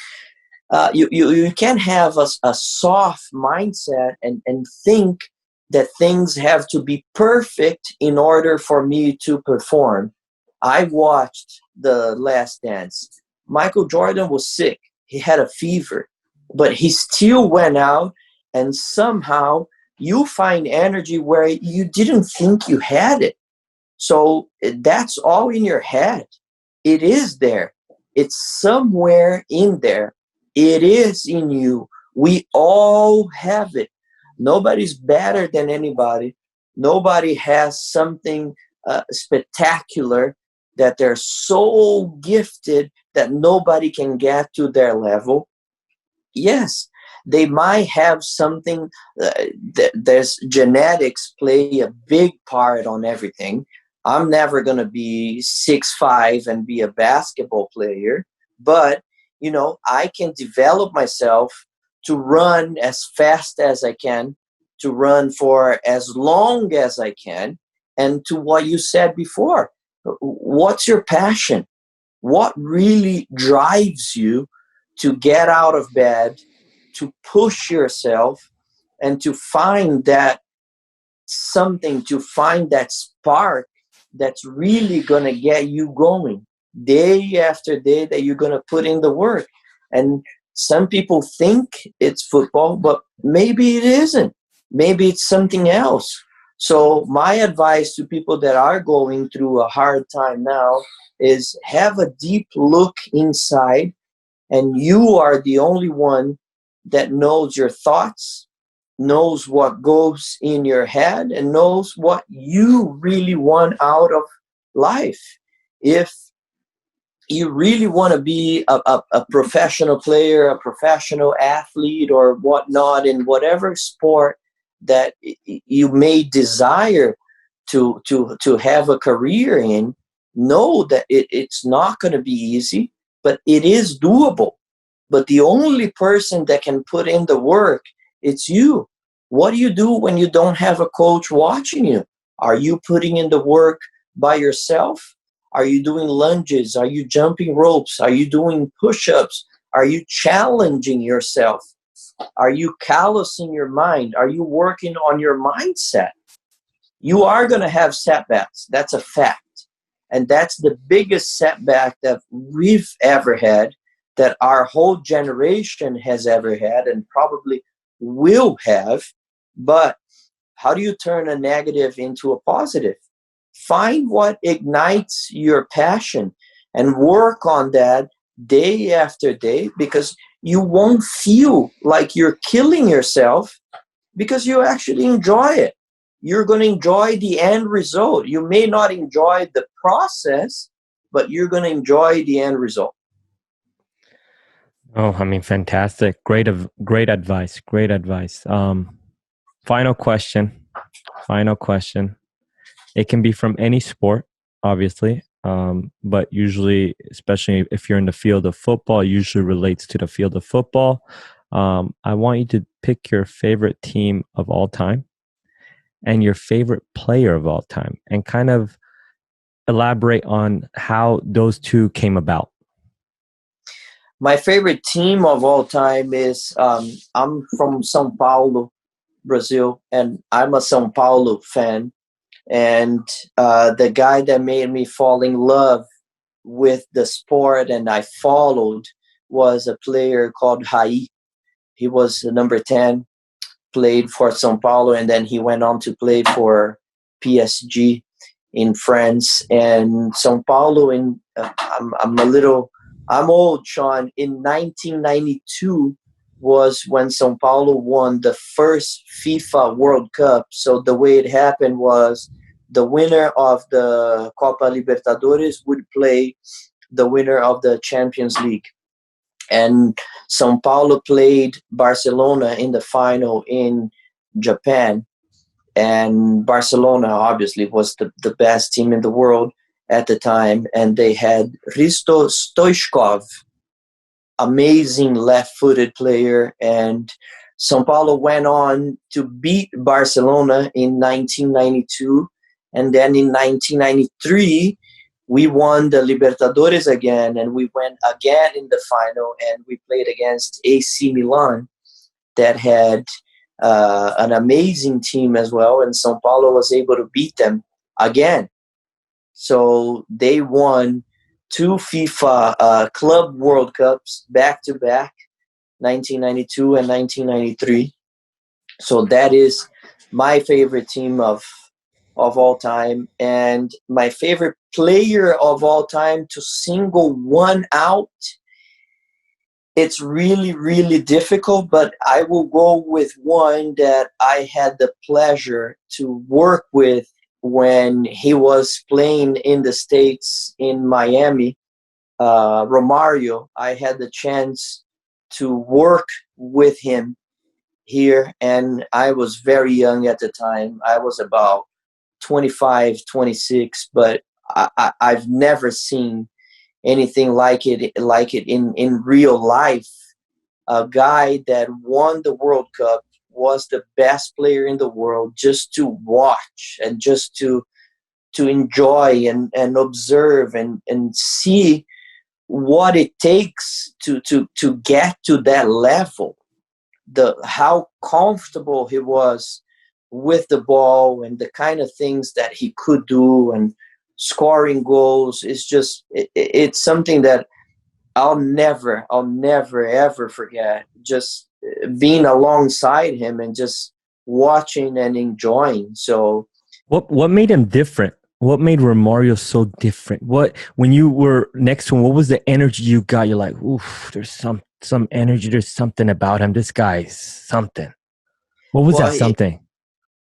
you can't have a soft mindset and think that things have to be perfect in order for me to perform. I watched The Last Dance. Michael Jordan was sick. He had a fever, but he still went out and somehow You find energy where you didn't think you had it. So that's all in your head. It is there. It's somewhere in there. It is in you. We all have it. Nobody's better than anybody. Nobody has something spectacular that they're so gifted that nobody can get to their level. Yes, they might have something. There's genetics play a big part on everything. I'm never going to be 6'5" and be a basketball player, but I can develop myself to run as fast as I can, to run for as long as I can. And to what you said before, what's your passion? What really drives you to get out of bed, to push yourself, and to find that something, to find that spark that's really going to get you going day after day, that you're going to put in the work. And some people think it's football, but maybe it isn't. Maybe it's something else. So my advice to people that are going through a hard time now is have a deep look inside, and you are the only one that knows your thoughts, knows what goes in your head, and knows what you really want out of life. If you really want to be a professional player, a professional athlete, or whatnot, in whatever sport that you may desire to have a career in, know that it's not going to be easy, but it is doable. But the only person that can put in the work, it's you. What do you do when you don't have a coach watching you? Are you putting in the work by yourself? Are you doing lunges? Are you jumping ropes? Are you doing push-ups? Are you challenging yourself? Are you callousing your mind? Are you working on your mindset? You are going to have setbacks. That's a fact. And that's the biggest setback that we've ever had, that our whole generation has ever had, and probably will have. But how do you turn a negative into a positive? Find what ignites your passion and work on that day after day, because you won't feel like you're killing yourself, because you actually enjoy it. You're going to enjoy the end result. You may not enjoy the process, but you're going to enjoy the end result. Oh, I mean, fantastic. Great advice. Great advice. Final question. Final question. It can be from any sport, obviously, but usually, especially if you're in the field of football, it usually relates to the field of football. I want you to pick your favorite team of all time and your favorite player of all time, and kind of elaborate on how those two came about. My favorite team of all time is, I'm from São Paulo, Brazil, and I'm a São Paulo fan. And the guy that made me fall in love with the sport and I followed was a player called Rai. He was number 10, played for São Paulo, and then he went on to play for PSG in France. And São Paulo, I'm old, Shawn. In 1992 was when São Paulo won the first FIFA World Cup. So the way it happened was the winner of the Copa Libertadores would play the winner of the Champions League. And São Paulo played Barcelona in the final in Japan. And Barcelona obviously was the best team in the world at the time. And they had Hristo Stoichkov, amazing left-footed player. And São Paulo went on to beat Barcelona in 1992. And then in 1993, we won the Libertadores again, and we went again in the final, and we played against AC Milan that had an amazing team as well, and São Paulo was able to beat them again. So they won 2 FIFA Club World Cups back-to-back, 1992 and 1993. So that is my favorite team of all time, and my favorite player of all time, to single one out, it's really, really difficult, but I will go with one that I had the pleasure to work with when he was playing in the States in Miami. Romario, I had the chance to work with him here, and I was very young at the time. I was about 25, 26, but I've never seen anything like it in real life. A guy that won the World Cup, was the best player in the world, just to watch and just to enjoy and observe and see what it takes to get to that level. The How comfortable he was with the ball and the kind of things that he could do, and scoring goals is just it's something that I'll never ever forget. Just being alongside him and just watching and enjoying. So What made him different? What made Romario so different? What, when you were next to him, what was the energy you got? You're like, oof, there's some energy. There's something about him. This guy's something. What was well, that something?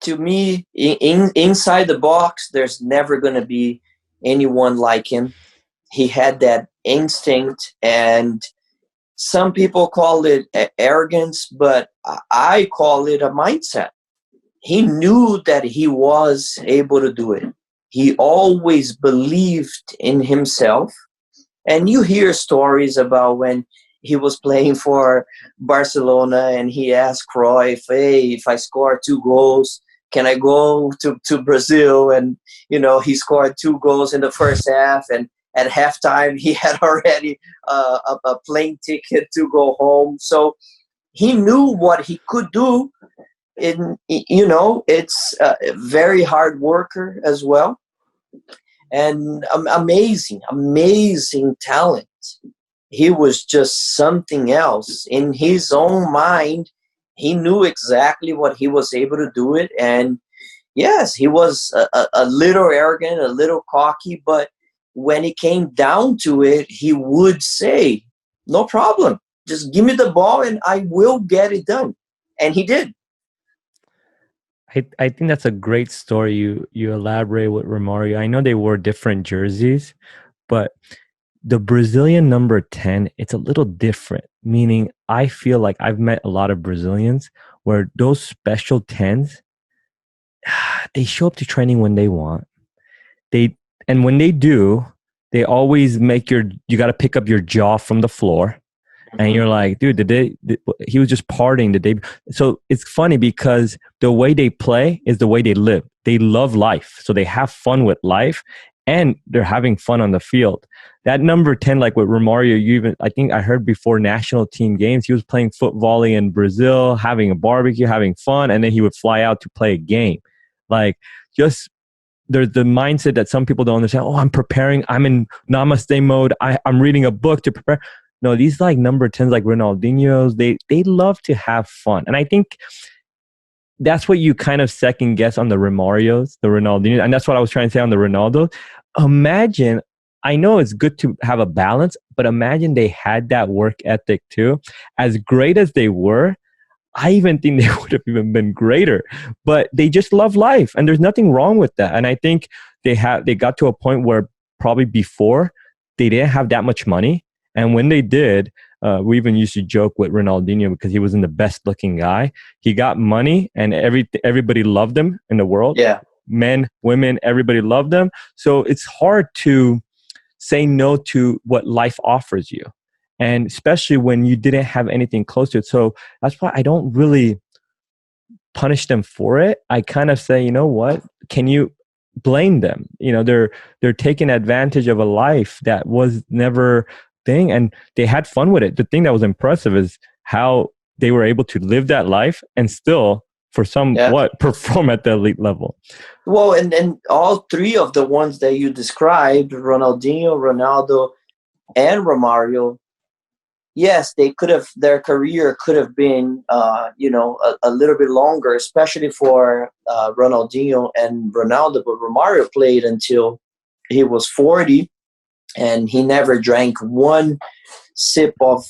to me, inside the box, there's never going to be anyone like him. He had that instinct, and some people call it arrogance, but I call it a mindset. He knew that he was able to do it. He always believed in himself. And you hear stories about when he was playing for Barcelona and he asked Cruyff, hey, if I score 2 goals, can I go to Brazil? And, he scored 2 goals in the first half. And at halftime, he had already a plane ticket to go home. So he knew what he could do. It's a very hard worker as well, and amazing talent. He was just something else in his own mind. He knew exactly what he was able to do it, and yes, he was a little arrogant, a little cocky, but when it came down to it, he would say, no problem, just give me the ball and I will get it done. And he did. I think that's a great story. You elaborate with Romario. I know they wore different jerseys, but the Brazilian number 10, it's a little different. Meaning, I feel like I've met a lot of Brazilians where those special 10s, they show up to training when they want. And when they do, they always make you got to pick up your jaw from the floor. And you're like, dude, he was just partying the day. So it's funny because the way they play is the way they live. They love life. So they have fun with life and they're having fun on the field. That number 10, like with Romario, I think I heard before national team games, he was playing foot volley in Brazil, having a barbecue, having fun. And then he would fly out to play a game. Like, just there's the mindset that some people don't understand. Oh, I'm preparing. I'm in namaste mode. I'm reading a book to prepare. No, these like number 10s, like Ronaldinho's, they love to have fun. And I think that's what you kind of second guess on the Romarios, the Ronaldinho. And that's what I was trying to say on the Ronaldo. Imagine, I know it's good to have a balance, but imagine they had that work ethic too. As great as they were, I even think they would have even been greater, but they just love life and there's nothing wrong with that. And I think they got to a point where probably before they didn't have that much money. And when they did, we even used to joke with Ronaldinho because he wasn't the best looking guy. He got money and everybody loved him in the world. Yeah. Men, women, everybody loved them. So it's hard to say no to what life offers you. And especially when you didn't have anything close to it. So that's why I don't really punish them for it. I kind of say, you know what? Can you blame them? They're taking advantage of a life that was never thing, and they had fun with it. The thing that was impressive is how they were able to live that life and still, for somewhat, perform at the elite level. Well, and all three of the ones that you described, Ronaldinho, Ronaldo, and Romario, yes, they could have, their career could have been, a little bit longer, especially for Ronaldinho and Ronaldo. But Romario played until he was 40, and he never drank one sip of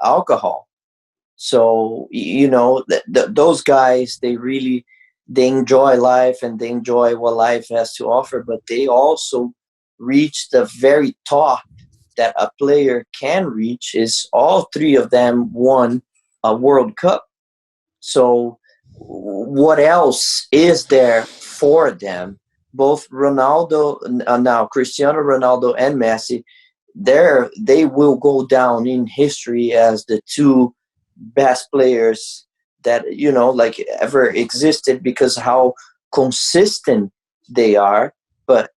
alcohol. So those guys, they enjoy life and they enjoy what life has to offer, but they also reach the very top that a player can reach. Is all three of them won a World Cup. So what else is there for them? Both Ronaldo, now Cristiano Ronaldo and Messi, they will go down in history as the two best players that like ever existed, because how consistent they are. But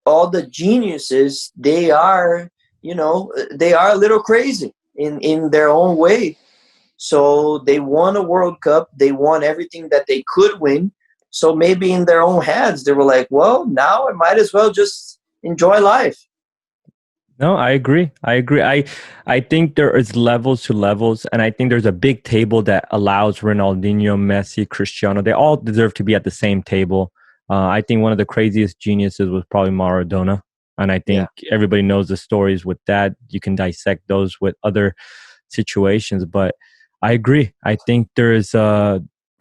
all the geniuses, they are a little crazy in their own way. So they won a World Cup, they won everything that they could win. So maybe in their own heads they were like, well, now I might as well just enjoy life. No, I agree. I think there is levels to levels, and I think there's a big table that allows Ronaldinho, Messi, Cristiano. They all deserve to be at the same table. I think one of the craziest geniuses was probably Maradona, and I Yeah, think everybody knows the stories with that. You can dissect those with other situations, but I agree. I think there's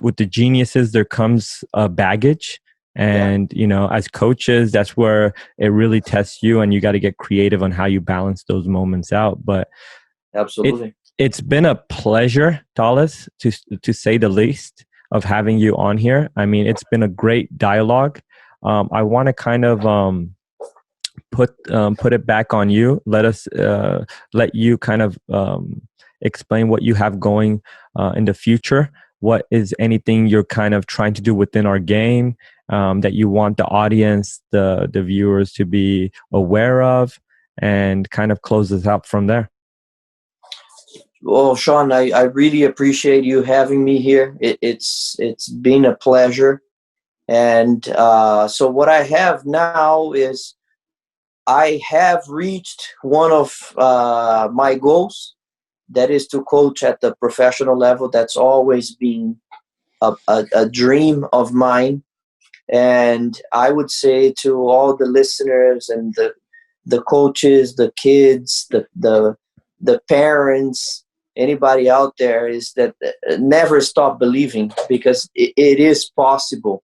with the geniuses there comes baggage, yeah, and as coaches, that's where it really tests you, and you got to get creative on how you balance those moments out. But it absolutely. it's been a pleasure, Thales, to say the least, of having you on here. I mean, it's been a great dialogue. I want to kind of put it back on you. Let you kind of explain what you have going in the future. What is anything you're kind of trying to do within our game that you want the audience, the viewers, to be aware of, and kind of close this out from there. Well, Shawn, I really appreciate you having me here. It's been a pleasure. And so what I have now is I have reached one of my goals, that is to coach at the professional level. That's always been a dream of mine. And I would say to all the listeners and the coaches, the kids, the parents, anybody out there, is that never stop believing, because it is possible.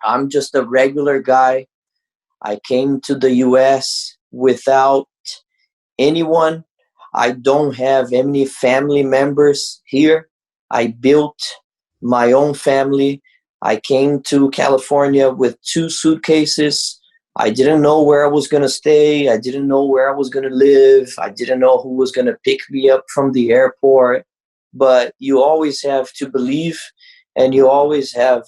I'm just a regular guy. I came to the US without anyone. I don't have any family members here. I built my own family. I came to California with 2 suitcases. I didn't know where I was going to stay. I didn't know where I was going to live. I didn't know who was going to pick me up from the airport. But you always have to believe, and you always have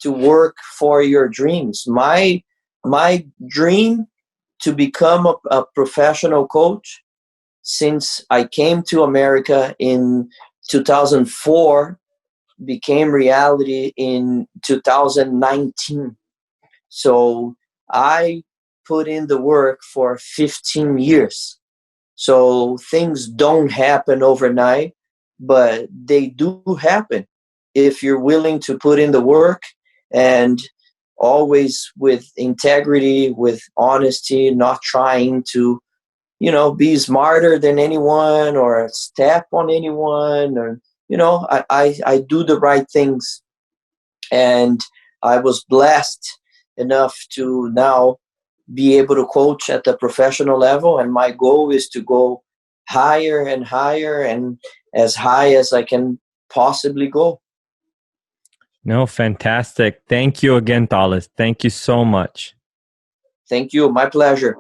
to work for your dreams. My dream to become a professional coach, since I came to America in 2004, became reality in 2019. So I put in the work for 15 years. So things don't happen overnight, but they do happen if you're willing to put in the work, and always with integrity, with honesty, not trying to be smarter than anyone or step on anyone, or I do the right things. And I was blessed enough to now be able to coach at the professional level, and my goal is to go higher and higher, and as high as I can possibly go. No, fantastic. Thank you again, Thales. Thank you so much. Thank you. My pleasure.